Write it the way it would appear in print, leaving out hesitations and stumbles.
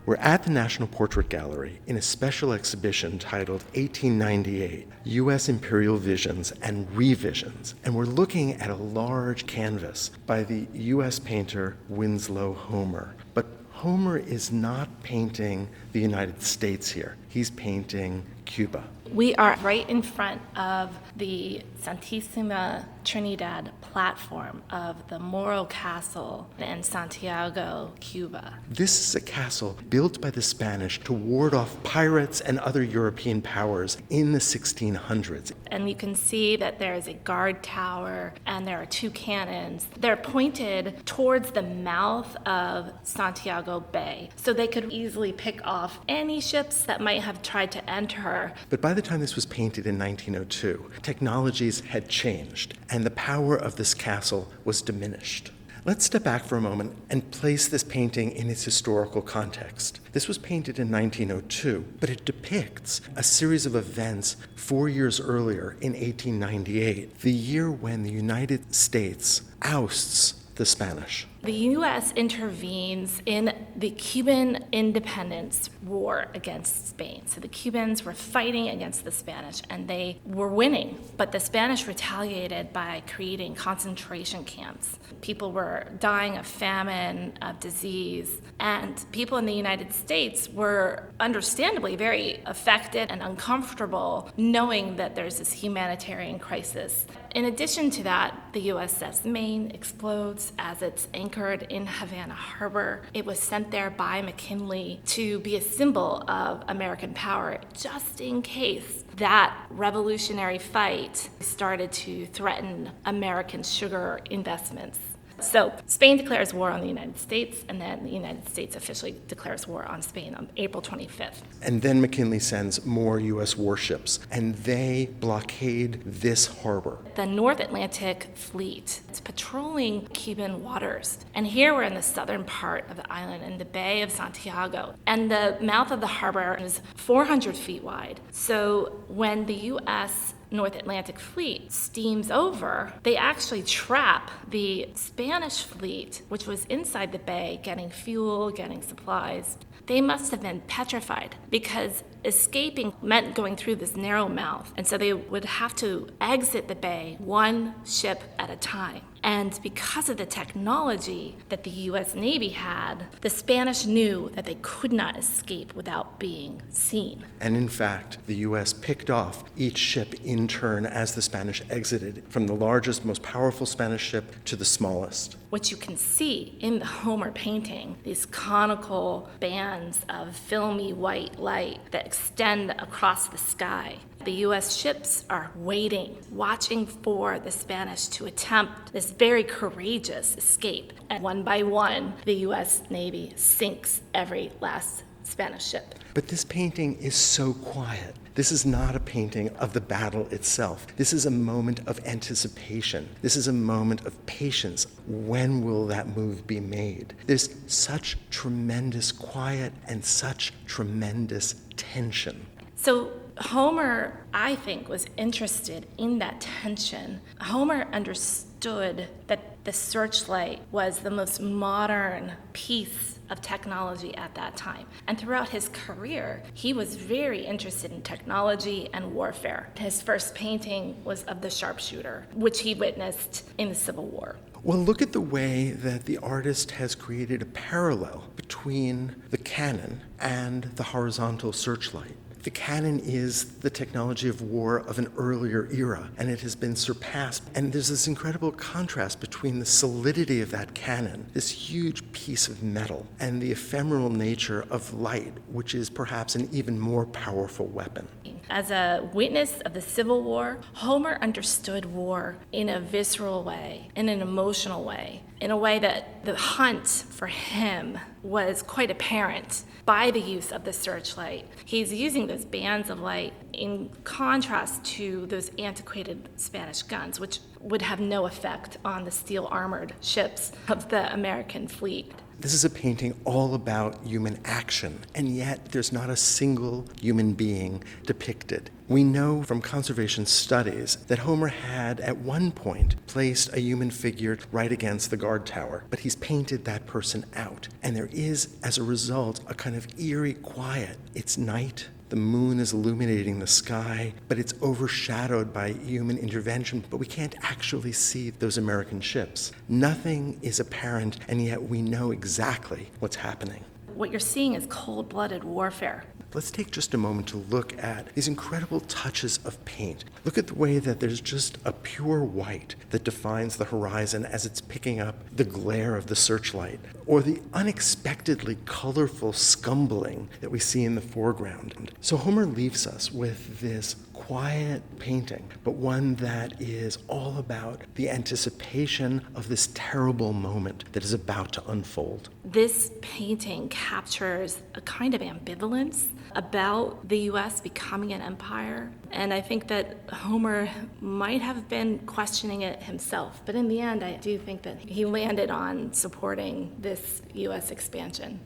We're at the National Portrait Gallery in a special exhibition titled 1898, U.S. Imperial Visions and Revisions, and we're looking at a large canvas by the U.S. painter Winslow Homer. But Homer is not painting the United States here. He's painting Cuba. We are right in front of the Santísima Trinidad platform of the Moro Castle in Santiago, Cuba. This is a castle built by the Spanish to ward off pirates and other European powers in the 1600s. And you can see that there is a guard tower and there are two cannons. They're pointed towards the mouth of Santiago Bay, so they could easily pick off any ships that might have tried to enter. But by the time this was painted in 1902, technologies had changed, and the power of this castle was diminished. Let's step back for a moment and place this painting in its historical context. This was painted in 1902, but it depicts a series of events 4 years earlier in 1898, the year when the United States ousts the Spanish. The U.S. intervenes in the Cuban independence war against Spain. So the Cubans were fighting against the Spanish, and they were winning. But the Spanish retaliated by creating concentration camps. People were dying of famine, of disease, and people in the United States were understandably very affected and uncomfortable knowing that there's this humanitarian crisis. In addition to that, the USS Maine explodes as it's anchored in Havana Harbor. It was sent there by McKinley to be a symbol of American power, just in case that revolutionary fight started to threaten American sugar investments. So Spain declares war on the United States, and then the United States officially declares war on Spain on April 25th. And then McKinley sends more U.S. warships, and they blockade this harbor. The North Atlantic Fleet is patrolling Cuban waters. And here we're in the southern part of the island in the Bay of Santiago. And the mouth of the harbor is 400 feet wide. So when the U.S. North Atlantic Fleet steams over, they actually trap the Spanish fleet, which was inside the bay, getting fuel, getting supplies. They must have been petrified because escaping meant going through this narrow mouth. And so they would have to exit the bay one ship at a time. And because of the technology that the U.S. Navy had, the Spanish knew that they could not escape without being seen. And in fact, the U.S. picked off each ship in turn as the Spanish exited, from the largest, most powerful Spanish ship to the smallest. What you can see in the Homer painting, these conical bands of filmy white light that extend across the sky. The U.S. ships are waiting, watching for the Spanish to attempt this very courageous escape. And one by one, the U.S. Navy sinks every last Spanish ship. But this painting is so quiet. This is not a painting of the battle itself. This is a moment of anticipation. This is a moment of patience. When will that move be made? There's such tremendous quiet and such tremendous tension. So Homer, I think, was interested in that tension. Homer understood that the Searchlight was the most modern piece of technology at that time. And throughout his career, he was very interested in technology and warfare. His first painting was of the sharpshooter, which he witnessed in the Civil War. Well, look at the way that the artist has created a parallel between the cannon and the horizontal searchlight. The cannon is the technology of war of an earlier era, and it has been surpassed. And there's this incredible contrast between the solidity of that cannon, this huge piece of metal, and the ephemeral nature of light, which is perhaps an even more powerful weapon. As a witness of the Civil War, Homer understood war in a visceral way, in an emotional way, in a way that the hunt for him was quite apparent by the use of the searchlight. He's using those bands of light in contrast to those antiquated Spanish guns, which would have no effect on the steel-armored ships of the American fleet. This is a painting all about human action, and yet there's not a single human being depicted. We know from conservation studies that Homer had at one point placed a human figure right against the guard tower, but he's painted that person out. And there is, as a result, a kind of eerie quiet. It's night. The moon is illuminating the sky, but it's overshadowed by human intervention, but we can't actually see those American ships. Nothing is apparent, and yet we know exactly what's happening. What you're seeing is cold-blooded warfare. Let's take just a moment to look at these incredible touches of paint. Look at the way that there's just a pure white that defines the horizon as it's picking up the glare of the searchlight, or the unexpectedly colorful scumbling that we see in the foreground. So Homer leaves us with this quiet painting, but one that is all about the anticipation of this terrible moment that is about to unfold. This painting captures a kind of ambivalence about the U.S. becoming an empire. And I think that Homer might have been questioning it himself. But in the end, I do think that he landed on supporting this U.S. expansion.